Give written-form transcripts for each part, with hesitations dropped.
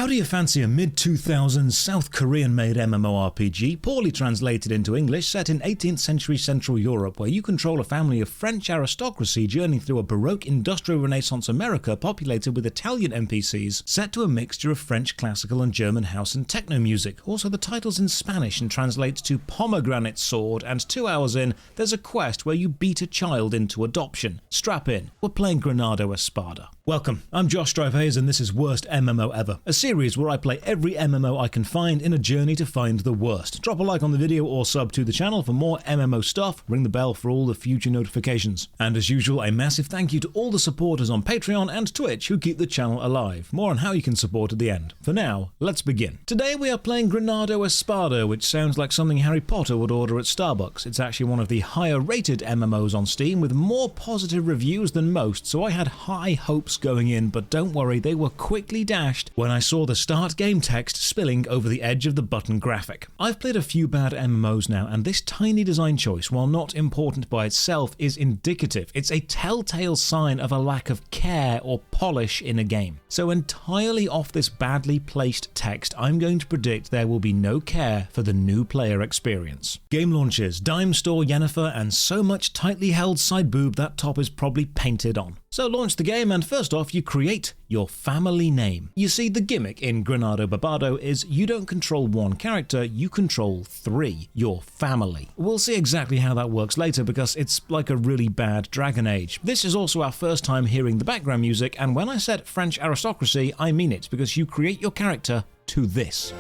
How do you fancy a mid-2000s South Korean-made MMORPG, poorly translated into English, set in 18th century Central Europe, where you control a family of French aristocracy journeying through a Baroque industrial Renaissance America populated with Italian NPCs, set to a mixture of French classical and German house and techno music. Also, the title's in Spanish and translates to Pomegranate Sword, and 2 hours in, there's a quest where you beat a child into adoption. Strap in, we're playing Granado Espada. Welcome, I'm Josh Stripe-Hayes and this is Worst MMO Ever, a series where I play every MMO I can find in a journey to find the worst. Drop a like on the video or sub to the channel for more MMO stuff, ring the bell for all the future notifications. And as usual, a massive thank you to all the supporters on Patreon and Twitch who keep the channel alive. More on how you can support at the end. For now, let's begin. Today we are playing Granado Espada, which sounds like something Harry Potter would order at Starbucks. It's actually one of the higher rated MMOs on Steam with more positive reviews than most, so I had high hopes going in, but don't worry, they were quickly dashed when I saw the start game text spilling over the edge of the button graphic. I've played a few bad MMOs now, and this tiny design choice, while not important by itself, is indicative. It's a telltale sign of a lack of care or polish in a game. So entirely off this badly placed text, I'm going to predict there will be no care for the new player experience. Game launches, dime store Yennefer, and so much tightly held side boob that top is probably painted on. So launch the game, and first off you create your family name. You see, the gimmick in Granado Barbado is you don't control one character, you control three, your family. We'll see exactly how that works later because it's like a really bad Dragon Age. This is also our first time hearing the background music, and when I said French aristocracy, I mean it, because you create your character to this.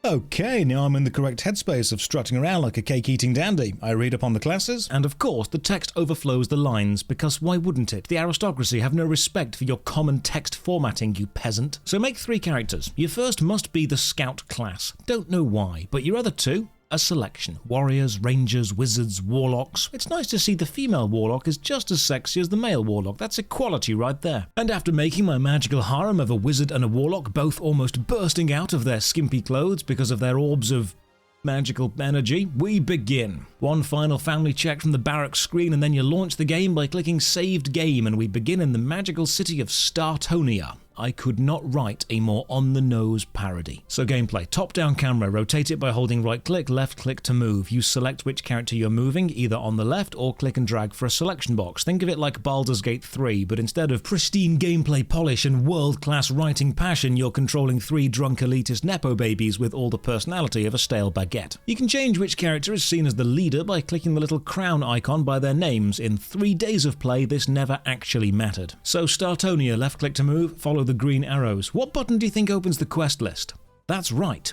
Okay, now I'm in the correct headspace of strutting around like a cake-eating dandy. I read upon the classes, and of course the text overflows the lines, because why wouldn't it? The aristocracy have no respect for your common text formatting, you peasant. So make 3 characters. Your first must be the scout class. Don't know why, but your other 2? A selection. Warriors, rangers, wizards, warlocks. It's nice to see the female warlock is just as sexy as the male warlock. That's equality right there. And after making my magical harem of a wizard and a warlock, both almost bursting out of their skimpy clothes because of their orbs of magical energy, we begin. One final family check from the barracks screen, and then you launch the game by clicking Saved Game, and we begin in the magical city of Startonia. I could not write a more on-the-nose parody. So gameplay, top-down camera, rotate it by holding right-click, left-click to move. You select which character you're moving, either on the left or click and drag for a selection box. Think of it like Baldur's Gate 3, but instead of pristine gameplay polish and world-class writing passion, you're controlling 3 drunk elitist nepo babies with all the personality of a stale baguette. You can change which character is seen as the leader by clicking the little crown icon by their names. In 3 days of play, this never actually mattered. So Startonia, left-click to move, follow the green arrows. What button do you think opens the quest list? That's right,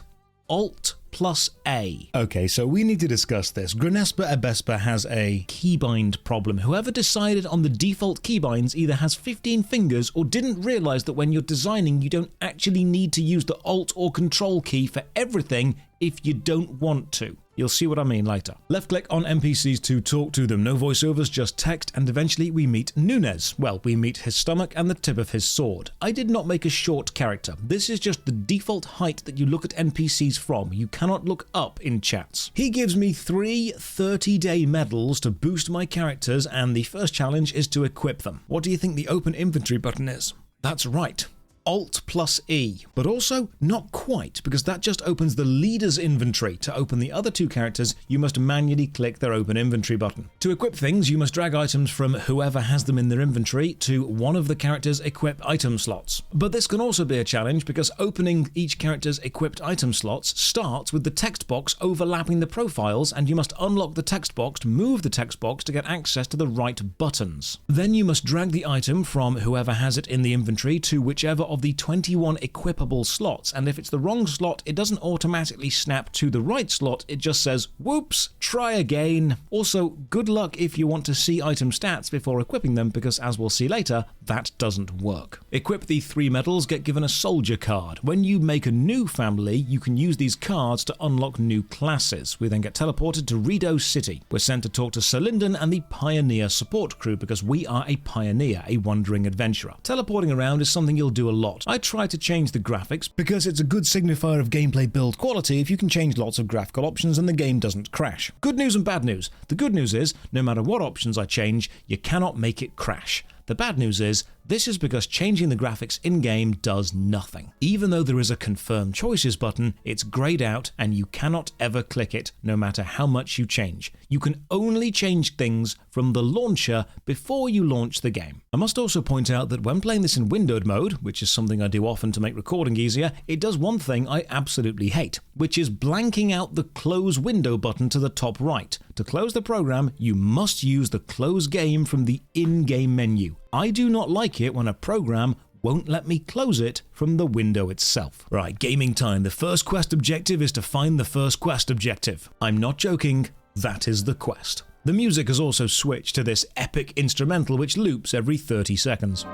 Alt plus A. Okay, so we need to discuss this. Granespa Ebespa has a keybind problem. Whoever decided on the default keybinds either has 15 fingers or didn't realize that when you're designing you don't actually need to use the Alt or Control key for everything if you don't want to. You'll see what I mean later. Left click on NPCs to talk to them. No voiceovers, just text, and eventually we meet Nunez. Well, we meet his stomach and the tip of his sword. I did not make a short character. This is just the default height that you look at NPCs from. You cannot look up in chats. He gives me 3 30-day medals to boost my characters, and the first challenge is to equip them. What do you think the open inventory button is? That's right, Alt plus E, but also not quite, because that just opens the leader's inventory. To open the other 2 characters, you must manually click their open inventory button. To equip things, you must drag items from whoever has them in their inventory to one of the character's equip item slots. But this can also be a challenge because opening each character's equipped item slots starts with the text box overlapping the profiles, and you must unlock the text box, move the text box to get access to the right buttons. Then you must drag the item from whoever has it in the inventory to whichever of the 21 equipable slots, and if it's the wrong slot, it doesn't automatically snap to the right slot, it just says, whoops, try again. Also, good luck if you want to see item stats before equipping them, because as we'll see later, that doesn't work. Equip the 3 medals, get given a soldier card. When you make a new family, you can use these cards to unlock new classes. We then get teleported to Rido City. We're sent to talk to Selinden and the Pioneer support crew, because we are a pioneer, a wandering adventurer. Teleporting around is something you'll do a lot lot. I try to change the graphics because it's a good signifier of gameplay build quality if you can change lots of graphical options and the game doesn't crash. Good news and bad news. The good news is, no matter what options I change, you cannot make it crash. The bad news is, this is because changing the graphics in-game does nothing. Even though there is a confirm choices button, it's grayed out and you cannot ever click it, no matter how much you change. You can only change things from the launcher before you launch the game. I must also point out that when playing this in windowed mode, which is something I do often to make recording easier, it does one thing I absolutely hate, which is blanking out the close window button to the top right. To close the program, you must use the close game from the in-game menu. I do not like it when a program won't let me close it from the window itself. Right, gaming time. The first quest objective is to find the first quest objective. I'm not joking, that is the quest. The music has also switched to this epic instrumental which loops every 30 seconds.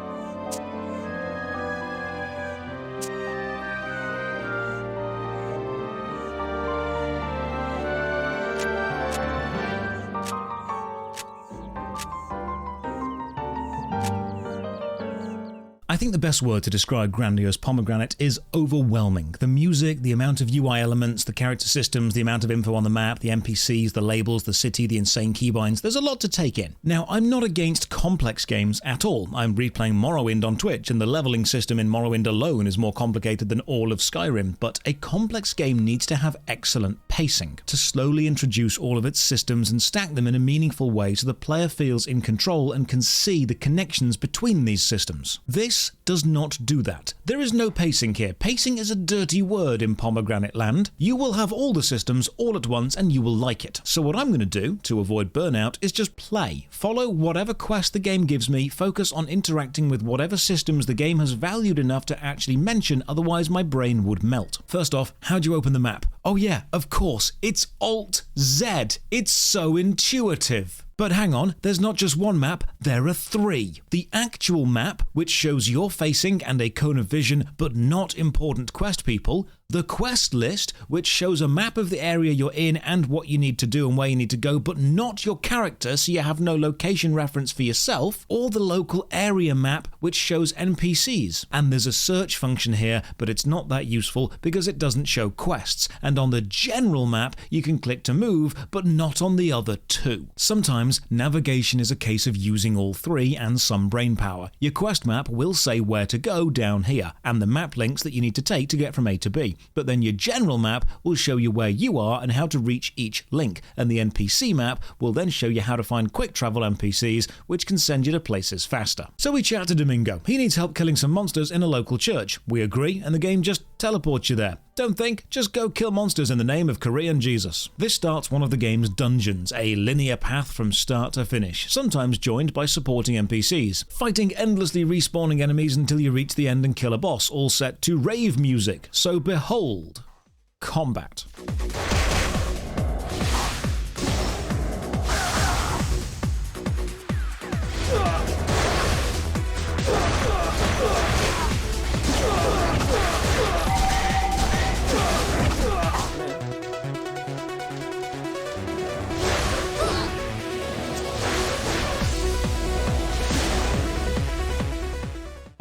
I think the best word to describe Grandiose Pomegranate is overwhelming. The music, the amount of UI elements, the character systems, the amount of info on the map, the NPCs, the labels, the city, the insane keybinds, there's a lot to take in. Now, I'm not against complex games at all. I'm replaying Morrowind on Twitch, and the leveling system in Morrowind alone is more complicated than all of Skyrim, but a complex game needs to have excellent pacing, to slowly introduce all of its systems and stack them in a meaningful way so the player feels in control and can see the connections between these systems. This does not do that. There is no pacing here. Pacing is a dirty word in Pomegranate Land. You will have all the systems all at once and you will like it. So what I'm going to do, to avoid burnout, is just play. Follow whatever quest the game gives me, focus on interacting with whatever systems the game has valued enough to actually mention, otherwise my brain would melt. First off, how do you open the map? Oh yeah, of course, it's Alt-Z. It's so intuitive. But hang on, there's not just one map, there are three. The actual map, which shows your facing and a cone of vision, but not important quest people. The quest list, which shows a map of the area you're in and what you need to do and where you need to go, but not your character, so you have no location reference for yourself. Or the local area map, which shows NPCs. And there's a search function here, but it's not that useful because it doesn't show quests. And on the general map, you can click to move, but not on the other two. Sometimes navigation is a case of using all three and some brain power. Your quest map will say where to go down here, and the map links that you need to take to get from A to B. But then your general map will show you where you are and how to reach each link, and the NPC map will then show you how to find quick travel NPCs, which can send you to places faster. So we chat to Domingo. He needs help killing some monsters in a local church. We agree, and the game just teleports you there. Don't think, just go kill monsters in the name of Korean Jesus. This starts one of the game's dungeons, a linear path from start to finish, sometimes joined by supporting NPCs, fighting endlessly respawning enemies until you reach the end and kill a boss, all set to rave music. So behold, combat.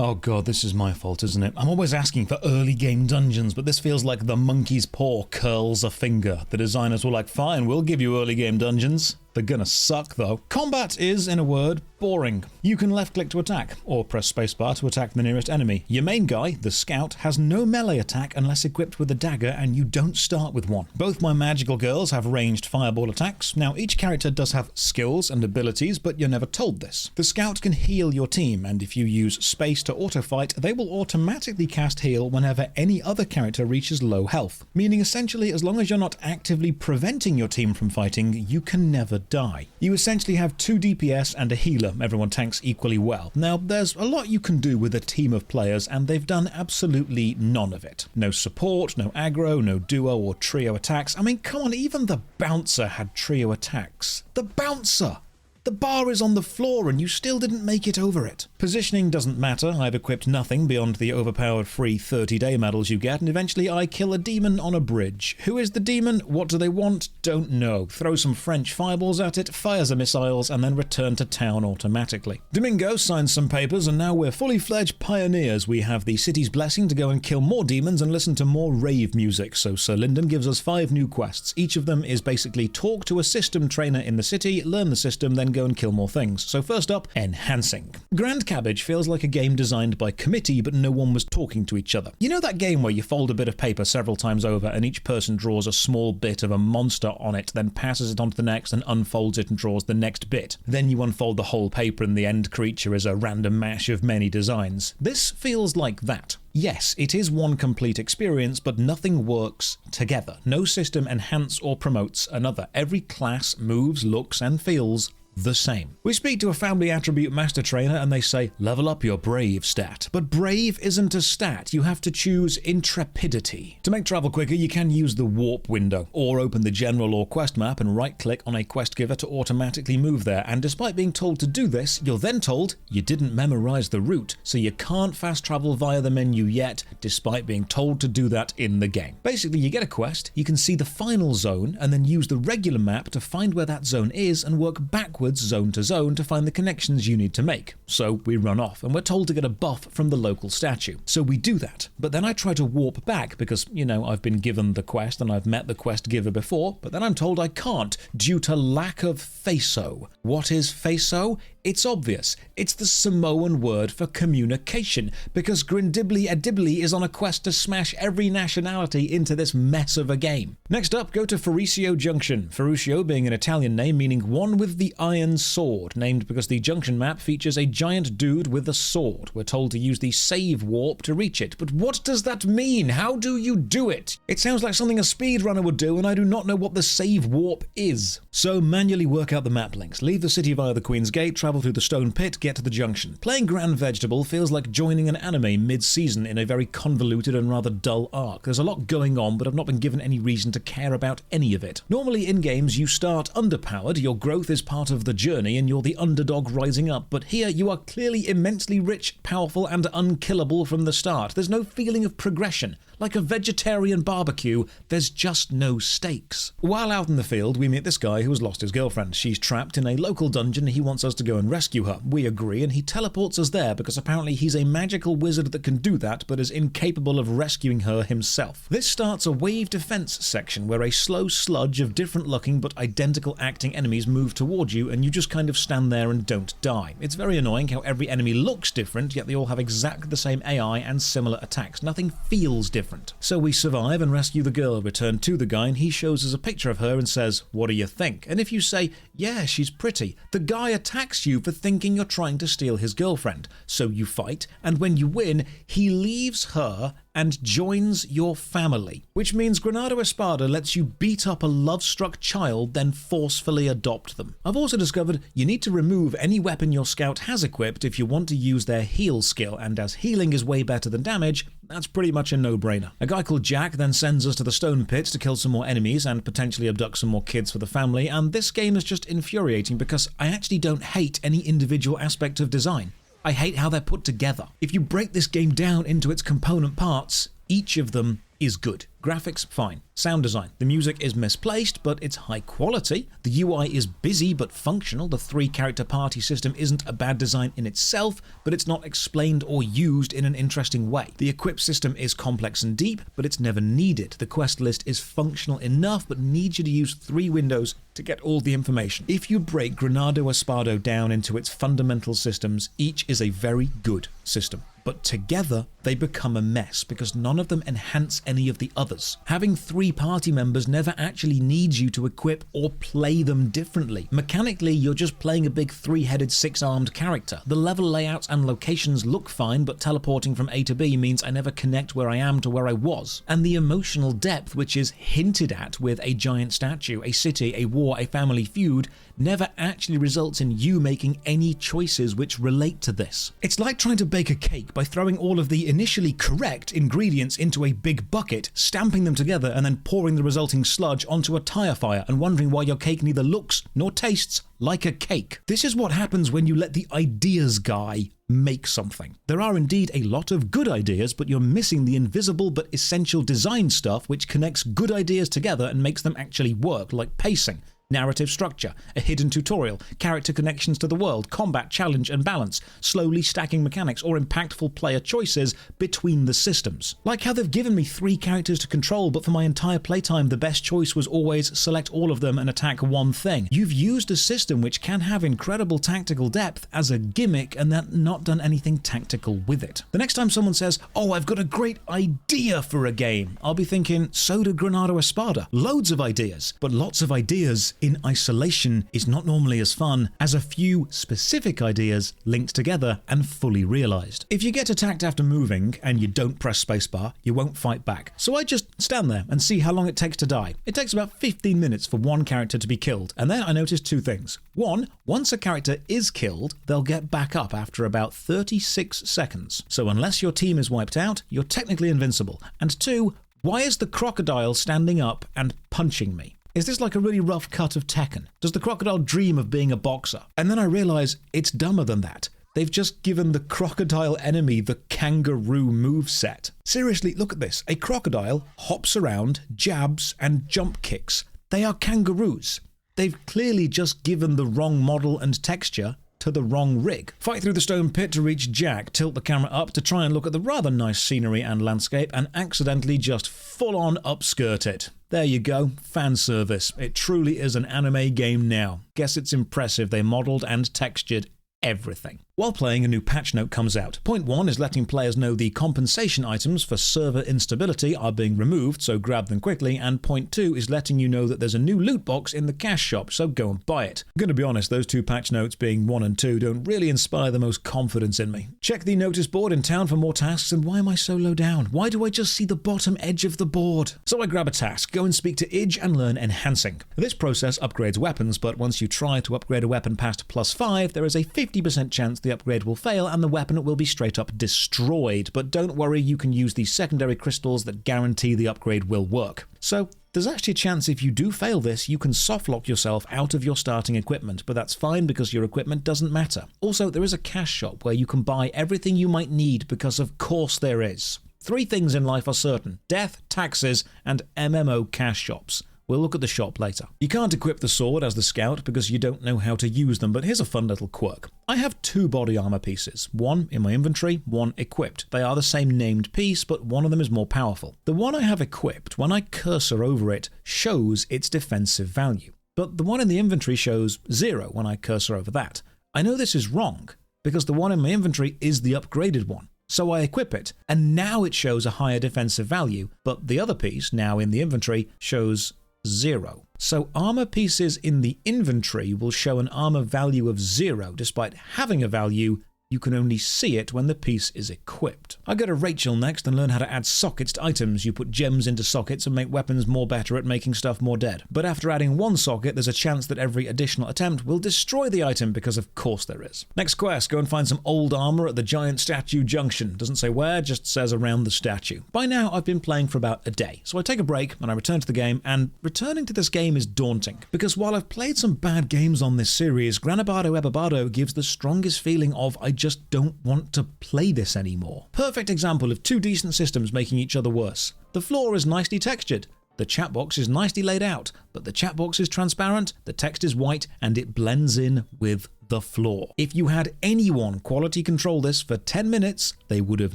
Oh god, this is my fault, isn't it? I'm always asking for early game dungeons, but this feels like the monkey's paw curls a finger. The designers were like, fine, we'll give you early game dungeons. They're gonna suck though. Combat is, in a word, boring. You can left click to attack, or press spacebar to attack the nearest enemy. Your main guy, the scout, has no melee attack unless equipped with a dagger, and you don't start with one. Both my magical girls have ranged fireball attacks. Now each character does have skills and abilities, but you're never told this. The scout can heal your team, and if you use space to auto-fight, they will automatically cast heal whenever any other character reaches low health. Meaning essentially, as long as you're not actively preventing your team from fighting, you can never die. You essentially have 2 DPS and a healer. Everyone tanks equally well. Now, there's a lot you can do with a team of players, and they've done absolutely none of it. No support, no aggro, no duo or trio attacks. I mean, come on, even the bouncer had trio attacks. The bouncer! The bar is on the floor and you still didn't make it over it. Positioning doesn't matter. I've equipped nothing beyond the overpowered free 30-day medals you get, and eventually I kill a demon on a bridge. Who is the demon? What do they want? Don't know. Throw some French fireballs at it, fires the missiles, and then return to town automatically. Domingo signs some papers, and now we're fully fledged pioneers. We have the city's blessing to go and kill more demons and listen to more rave music. So Sir Lyndon gives us 5 new quests. Each of them is basically talk to a system trainer in the city, learn the system, then go and kill more things. So first up, enhancing. Grand Cabbage feels like a game designed by committee, but no one was talking to each other. You know that game where you fold a bit of paper several times over and each person draws a small bit of a monster on it, then passes it on to the next and unfolds it and draws the next bit. Then you unfold the whole paper and the end creature is a random mash of many designs. This feels like that. Yes, it is one complete experience, but nothing works together. No system enhances or promotes another. Every class moves, looks, and feels the same. We speak to a family attribute master trainer and they say, level up your brave stat. But brave isn't a stat, you have to choose intrepidity. To make travel quicker, you can use the warp window, or open the general or quest map and right-click on a quest giver to automatically move there, and despite being told to do this, you're then told you didn't memorize the route, so you can't fast travel via the menu yet, despite being told to do that in the game. Basically, you get a quest, you can see the final zone, and then use the regular map to find where that zone is and work backwards zone to zone to find the connections you need to make. So we run off and we're told to get a buff from the local statue. So we do that, but then I try to warp back because, you know, I've been given the quest and I've met the quest giver before, but then I'm told I can't due to lack of FASO. What is FASO? It's obvious. It's the Samoan word for communication, because Grindibly Adibly is on a quest to smash every nationality into this mess of a game. Next up, go to Ferruccio Junction. Ferruccio being an Italian name meaning one with the iron sword, named because the junction map features a giant dude with a sword. We're told to use the save warp to reach it, but what does that mean? How do you do it? It sounds like something a speedrunner would do, and I do not know what the save warp is. So manually work out the map links. Leave the city via the Queen's Gate, travel through the stone pit, get to the junction. Playing Grand Vegetable feels like joining an anime mid-season in a very convoluted and rather dull arc. There's a lot going on, but I've not been given any reason to care about any of it. Normally in games you start underpowered, your growth is part of the journey and you're the underdog rising up, but here you are clearly immensely rich, powerful and unkillable from the start. There's no feeling of progression. Like a vegetarian barbecue, there's just no stakes. While out in the field, we meet this guy who has lost his girlfriend. She's trapped in a local dungeon and he wants us to go and rescue her. We agree and he teleports us there because apparently he's a magical wizard that can do that but is incapable of rescuing her himself. This starts a wave defense section where a slow sludge of different looking but identical acting enemies move toward you and you just kind of stand there and don't die. It's very annoying how every enemy looks different, yet they all have exactly the same AI and similar attacks. Nothing feels different. So we survive and rescue the girl, return to the guy, and he shows us a picture of her and says, what do you think? And if you say, yeah, she's pretty, the guy attacks you for thinking you're trying to steal his girlfriend. So you fight, and when you win, he leaves her and joins your family, which means Granado Espada lets you beat up a love-struck child, then forcefully adopt them. I've also discovered you need to remove any weapon your scout has equipped if you want to use their heal skill, and as healing is way better than damage, that's pretty much a no-brainer. A guy called Jack then sends us to the stone pit to kill some more enemies and potentially abduct some more kids for the family, and this game is just infuriating because I actually don't hate any individual aspect of design. I hate how they're put together. If you break this game down into its component parts, each of them is good. Graphics, fine. Sound design. The music is misplaced, but it's high quality. The UI is busy but functional. The 3-character party system isn't a bad design in itself, but it's not explained or used in an interesting way. The equip system is complex and deep, but it's never needed. The quest list is functional enough, but needs you to use 3 windows to get all the information. If you break Granado Espada down into its fundamental systems, each is a very good system. But together, they become a mess because none of them enhance any of the others. Having 3 party members never actually needs you to equip or play them differently. Mechanically, you're just playing a big 3-headed, 6-armed character. The level layouts and locations look fine, but teleporting from A to B means I never connect where I am to where I was. And the emotional depth, which is hinted at with a giant statue, a city, a war, a family feud, never actually results in you making any choices which relate to this. It's like trying to bake a cake by throwing all of the initially correct ingredients into a big bucket, stamping them together and then pouring the resulting sludge onto a tire fire and wondering why your cake neither looks nor tastes like a cake. This is what happens when you let the ideas guy make something. There are indeed a lot of good ideas, but you're missing the invisible but essential design stuff which connects good ideas together and makes them actually work, like pacing, narrative structure, a hidden tutorial, character connections to the world, combat, challenge and balance, slowly stacking mechanics, or impactful player choices between the systems. Like how they've given me 3 characters to control, but for my entire playtime the best choice was always select all of them and attack one thing. You've used a system which can have incredible tactical depth as a gimmick and then not done anything tactical with it. The next time someone says, "Oh, I've got a great idea for a game," I'll be thinking, so did Granado Espada. Loads of ideas, but lots of ideas in isolation is not normally as fun as a few specific ideas linked together and fully realized. If you get attacked after moving and you don't press spacebar, you won't fight back. So I just stand there and see how long it takes to die. It takes about 15 minutes for one character to be killed, and then I noticed 2 things. One, once a character is killed, they'll get back up after about 36 seconds. So unless your team is wiped out, you're technically invincible. And 2, why is the crocodile standing up and punching me? Is this like a really rough cut of Tekken? Does the crocodile dream of being a boxer? And then I realize it's dumber than that. They've just given the crocodile enemy the kangaroo moveset. Seriously, look at this. A crocodile hops around, jabs, and jump kicks. They are kangaroos. They've clearly just given the wrong model and texture to the wrong rig. Fight through the stone pit to reach Jack, tilt the camera up to try and look at the rather nice scenery and landscape, and accidentally just full-on upskirt it. There you go, fan service. It truly is an anime game now. Guess it's impressive they modelled and textured everything. While playing, a new patch note comes out. Point 1 is letting players know the compensation items for server instability are being removed, so grab them quickly, and point 2 is letting you know that there's a new loot box in the cash shop, so go and buy it. I'm gonna be honest, those 2 patch notes, being 1 and 2, don't really inspire the most confidence in me. Check the notice board in town for more tasks, and why am I so low down? Why do I just see the bottom edge of the board? So I grab a task, go and speak to Idge and learn enhancing. This process upgrades weapons, but once you try to upgrade a weapon past +5, there is a 50% chance the upgrade will fail and the weapon will be straight up destroyed. But don't worry, you can use the secondary crystals that guarantee the upgrade will work. So there's actually a chance if you do fail this, you can softlock yourself out of your starting equipment, but that's fine because your equipment doesn't matter. Also, there is a cash shop where you can buy everything you might need, because of course there is. 3 things in life are certain: death, taxes, and MMO cash shops. We'll look at the shop later. You can't equip the sword as the scout because you don't know how to use them, but here's a fun little quirk. I have 2 body armor pieces, one in my inventory, one equipped. They are the same named piece, but one of them is more powerful. The one I have equipped, when I cursor over it, shows its defensive value. But the one in the inventory shows 0 when I cursor over that. I know this is wrong, because the one in my inventory is the upgraded one. So I equip it, and now it shows a higher defensive value, but the other piece, now in the inventory, shows 0. So armor pieces in the inventory will show an armor value of 0, despite having a value. You can only see it when the piece is equipped. I go to Rachel next and learn how to add sockets to items. You put gems into sockets and make weapons more better at making stuff more dead. But after adding 1 socket, there's a chance that every additional attempt will destroy the item, because of course there is. Next quest, go and find some old armor at the giant statue junction. Doesn't say where, just says around the statue. By now, I've been playing for about a day, so I take a break and I return to the game, and returning to this game is daunting. Because while I've played some bad games on this series, Granado Ebobado gives the strongest feeling of I just don't want to play this anymore. Perfect example of 2 decent systems making each other worse. The floor is nicely textured. The chat box is nicely laid out, but the chat box is transparent, the text is white, and it blends in with the floor. If you had anyone quality control this for 10 minutes, they would have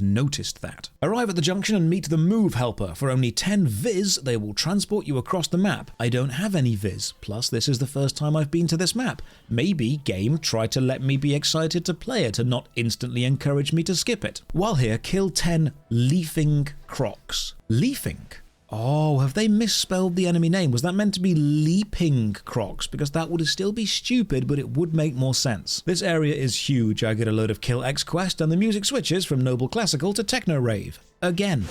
noticed that. Arrive at the junction and meet the move helper. For only 10 viz, they will transport you across the map. I don't have any viz, plus this is the first time I've been to this map. Maybe game tried to let me be excited to play it and not instantly encourage me to skip it. While here, kill 10 leafing crocs. Leafing? Oh, have they misspelled the enemy name? Was that meant to be leaping crocs? Because that would still be stupid, but it would make more sense. This area is huge. I get a load of Kill X quest, and the music switches from Noble Classical to Techno Rave. Again.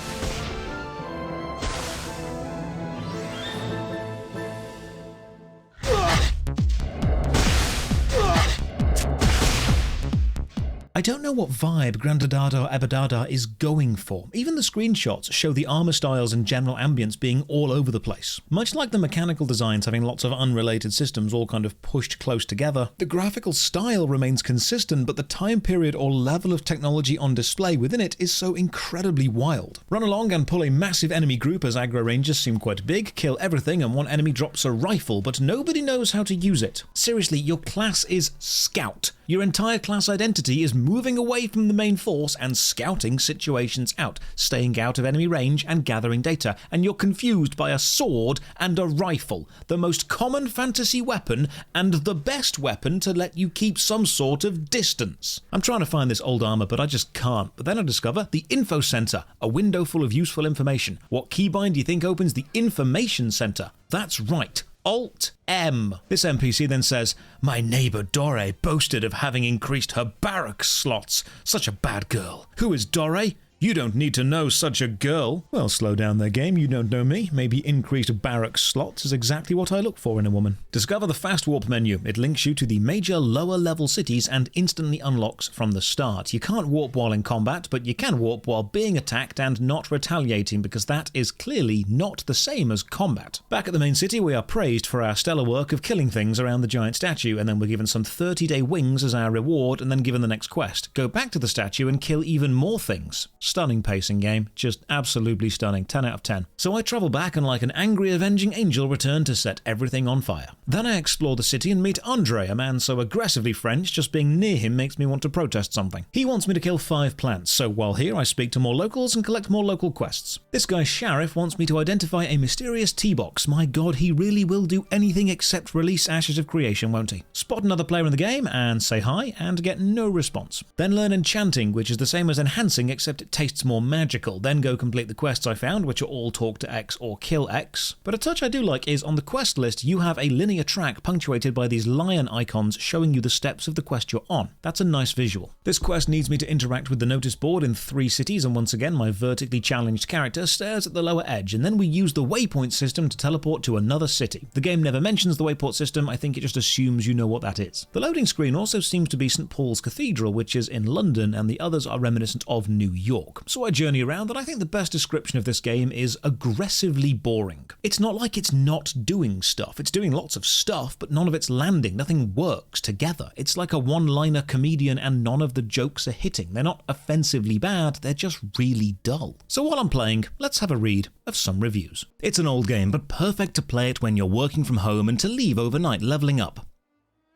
I don't know what vibe Granado Ebadada is going for. Even the screenshots show the armor styles and general ambience being all over the place. Much like the mechanical designs having lots of unrelated systems all kind of pushed close together, the graphical style remains consistent, but the time period or level of technology on display within it is so incredibly wild. Run along and pull a massive enemy group as aggro ranges seem quite big, kill everything, and one enemy drops a rifle, but nobody knows how to use it. Seriously, your class is Scout. Your entire class identity is moving away from the main force and scouting situations out, staying out of enemy range and gathering data, and you're confused by a sword and a rifle, the most common fantasy weapon and the best weapon to let you keep some sort of distance. I'm trying to find this old armor, but I just can't. But then I discover the Info Center, a window full of useful information. What keybind do you think opens the Information Center? That's right. Alt-M. This NPC then says, "My neighbor Dore boasted of having increased her barracks slots. Such a bad girl. Who is Dore? You don't need to know such a girl." Well, slow down their game, you don't know me. Maybe increased barracks slots is exactly what I look for in a woman. Discover the fast warp menu. It links you to the major lower level cities and instantly unlocks from the start. You can't warp while in combat, but you can warp while being attacked and not retaliating, because that is clearly not the same as combat. Back at the main city, we are praised for our stellar work of killing things around the giant statue, and then we're given some 30-day wings as our reward, and then given the next quest. Go back to the statue and kill even more things. Stunning pacing game, just absolutely stunning, 10 out of 10. So I travel back and like an angry avenging angel return to set everything on fire. Then I explore the city and meet Andre, a man so aggressively French, just being near him makes me want to protest something. He wants me to kill 5 plants, so while here I speak to more locals and collect more local quests. This guy Sheriff wants me to identify a mysterious tea box. My god, he really will do anything except release Ashes of Creation, won't he? Spot another player in the game and say hi and get no response. Then learn enchanting, which is the same as enhancing except it tastes more magical. Then go complete the quests I found, which are all talk to X or kill X. But a touch I do like is on the quest list you have a linear track punctuated by these lion icons showing you the steps of the quest you're on. That's a nice visual. This quest needs me to interact with the notice board in 3 cities, and once again my vertically challenged character stares at the lower edge, and then we use the waypoint system to teleport to another city. The game never mentions the waypoint system, I think it just assumes you know what that is. The loading screen also seems to be St. Paul's Cathedral, which is in London, and the others are reminiscent of New York. So I journey around, and I think the best description of this game is aggressively boring. It's not like it's not doing stuff. It's doing lots of stuff, but none of it's landing. Nothing works together. It's like a one-liner comedian and none of the jokes are hitting. They're not offensively bad, they're just really dull. So while I'm playing, let's have a read of some reviews. It's an old game, but perfect to play it when you're working from home and to leave overnight leveling up.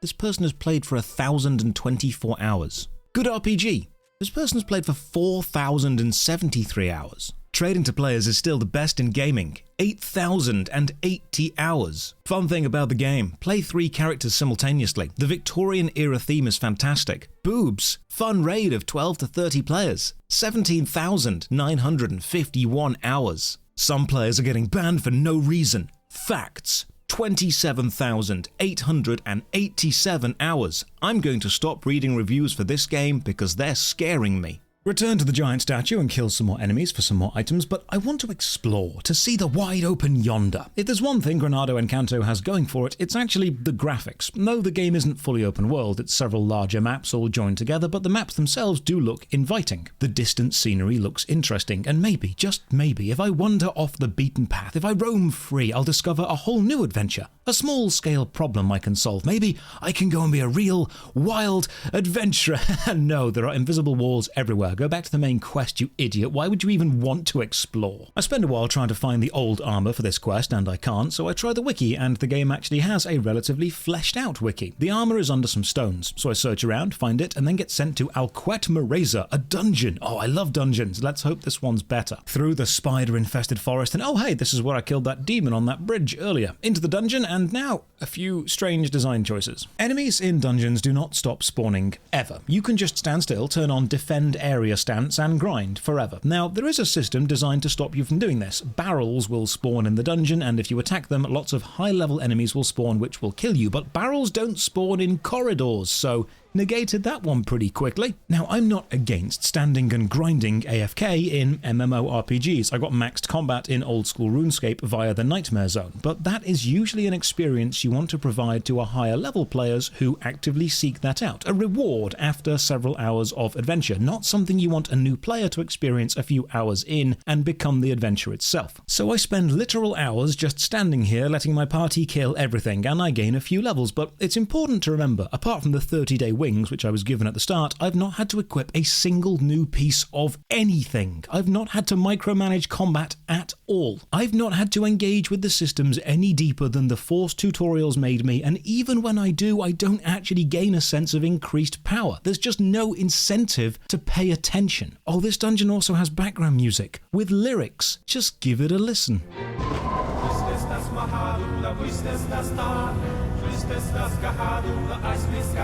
This person has played for 1,024 hours. Good RPG. This person has played for 4,073 hours. Trading to players is still the best in gaming. 8,080 hours. Fun thing about the game, play 3 characters simultaneously. The Victorian era theme is fantastic. Boobs. Fun raid of 12 to 30 players. 17,951 hours. Some players are getting banned for no reason. Facts. 27,887 hours. I'm going to stop reading reviews for this game because they're scaring me. Return to the giant statue and kill some more enemies for some more items, but I want to explore, to see the wide open yonder. If there's one thing Granado Encanto has going for it, it's actually the graphics. No, the game isn't fully open world, it's several larger maps all joined together, but the maps themselves do look inviting. The distant scenery looks interesting, and maybe, just maybe, if I wander off the beaten path, if I roam free, I'll discover a whole new adventure. A small-scale problem I can solve. Maybe I can go and be a real, wild adventurer. No, there are invisible walls everywhere. Go back to the main quest, you idiot. Why would you even want to explore? I spend a while trying to find the old armor for this quest, and I can't, so I try the wiki, and the game actually has a relatively fleshed-out wiki. The armor is under some stones, so I search around, find it, and then get sent to Alquet Mareza, a dungeon. Oh, I love dungeons. Let's hope this one's better. Through the spider-infested forest, and oh hey, this is where I killed that demon on that bridge earlier. Into the dungeon, and now a few strange design choices. Enemies in dungeons do not stop spawning ever. You can just stand still, turn on defend area stance, and grind forever. Now, there is a system designed to stop you from doing this. Barrels will spawn in the dungeon, and if you attack them, lots of high-level enemies will spawn which will kill you, but barrels don't spawn in corridors, so negated that one pretty quickly. Now, I'm not against standing and grinding AFK in MMORPGs. I got maxed combat in old school RuneScape via the Nightmare Zone, but that is usually an experience you want to provide to a higher level players who actively seek that out. A reward after several hours of adventure, not something you want a new player to experience a few hours in and become the adventure itself. So I spend literal hours just standing here letting my party kill everything, and I gain a few levels, but it's important to remember, apart from the 30-day wings which I was given at the start, I've not had to equip a single new piece of anything. I've not had to micromanage combat at all. I've not had to engage with the systems any deeper than the Force tutorials made me, and even when I do, I don't actually gain a sense of increased power. There's just no incentive to pay attention. Oh, this dungeon also has background music with lyrics. Just give it a listen.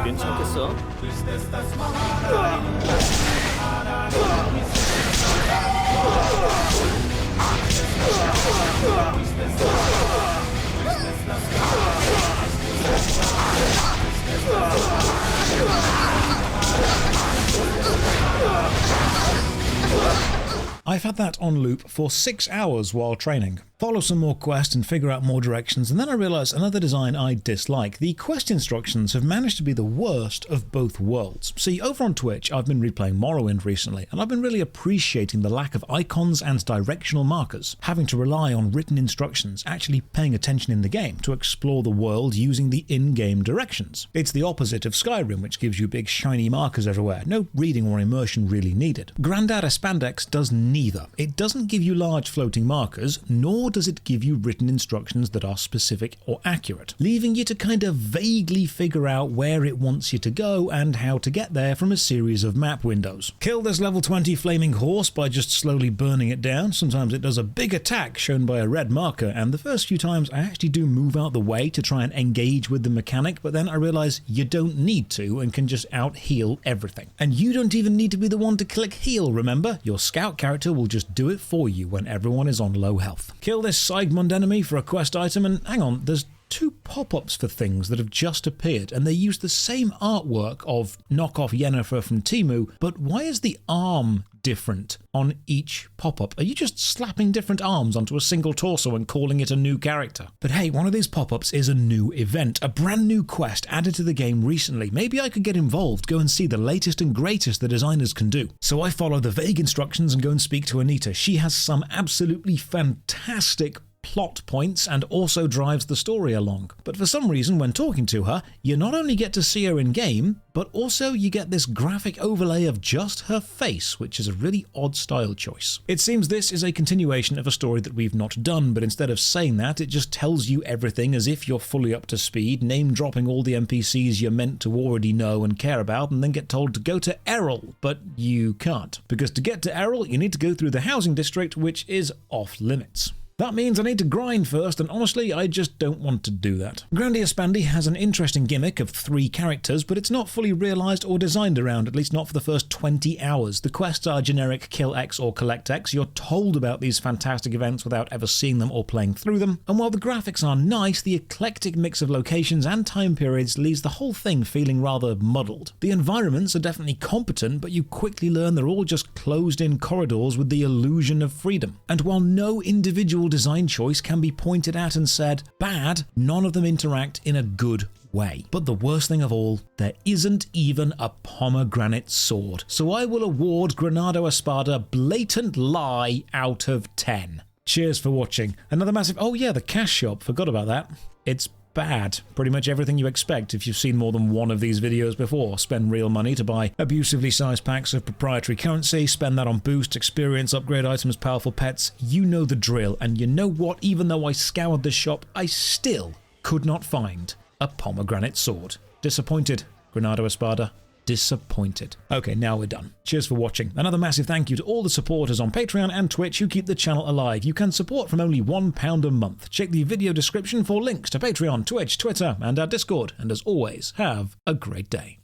괜찮겠어? I've had that on loop for 6 hours while training. Follow some more quests and figure out more directions, and then I realised another design I dislike. The quest instructions have managed to be the worst of both worlds. See, over on Twitch, I've been replaying Morrowind recently, and I've been really appreciating the lack of icons and directional markers, having to rely on written instructions, actually paying attention in the game to explore the world using the in-game directions. It's the opposite of Skyrim, which gives you big shiny markers everywhere. No reading or immersion really needed. Granado Espada does neither. It doesn't give you large floating markers, nor does it give you written instructions that are specific or accurate, leaving you to kind of vaguely figure out where it wants you to go and how to get there from a series of map windows. Kill this level 20 flaming horse by just slowly burning it down. Sometimes it does a big attack shown by a red marker, and the first few times I actually do move out the way to try and engage with the mechanic, but then I realise you don't need to and can just out-heal everything. And you don't even need to be the one to click heal, remember? Your scout character will just do it for you when everyone is on low health. Kill this Sigmund enemy for a quest item, and hang on, there's 2 pop-ups for things that have just appeared, and they use the same artwork of knockoff Yennefer from Temu, but why is the arm different on each pop-up? Are you just slapping different arms onto a single torso and calling it a new character? But hey, one of these pop-ups is a new event, a brand new quest added to the game recently. Maybe I could get involved, go and see the latest and greatest the designers can do. So I follow the vague instructions and go and speak to Anita. She has some absolutely fantastic plot points and also drives the story along. But for some reason, when talking to her, you not only get to see her in game, but also you get this graphic overlay of just her face, which is a really odd style choice. It seems this is a continuation of a story that we've not done, but instead of saying that, it just tells you everything as if you're fully up to speed, name dropping all the NPCs you're meant to already know and care about, and then get told to go to Errol, but you can't. Because to get to Errol, you need to go through the housing district, which is off limits. That means I need to grind first, and honestly, I just don't want to do that. Granado Espada has an interesting gimmick of 3 characters, but it's not fully realised or designed around, at least not for the first 20 hours. The quests are generic kill X or collect X. You're told about these fantastic events without ever seeing them or playing through them, and while the graphics are nice, the eclectic mix of locations and time periods leaves the whole thing feeling rather muddled. The environments are definitely competent, but you quickly learn they're all just closed-in corridors with the illusion of freedom. And while no individual design choice can be pointed at and said bad, none of them interact in a good way. But the worst thing of all, there isn't even a Pomegranate Sword. So I will award Granado Espada blatant lie out of 10. Cheers for watching. Another massive, oh yeah, the cash shop, forgot about that. It's bad. Pretty much everything you expect if you've seen more than one of these videos before. Spend real money to buy abusively sized packs of proprietary currency, spend that on boost, experience, upgrade items, powerful pets. You know the drill, and you know what? Even though I scoured the shop, I still could not find a Pomegranate Sword. Disappointed, Granado Espada. Disappointed. Okay, now we're done. Cheers for watching. Another massive thank you to all the supporters on Patreon and Twitch who keep the channel alive. You can support from only £1 a month. Check the video description for links to Patreon, Twitch, Twitter, and our Discord. And as always, have a great day.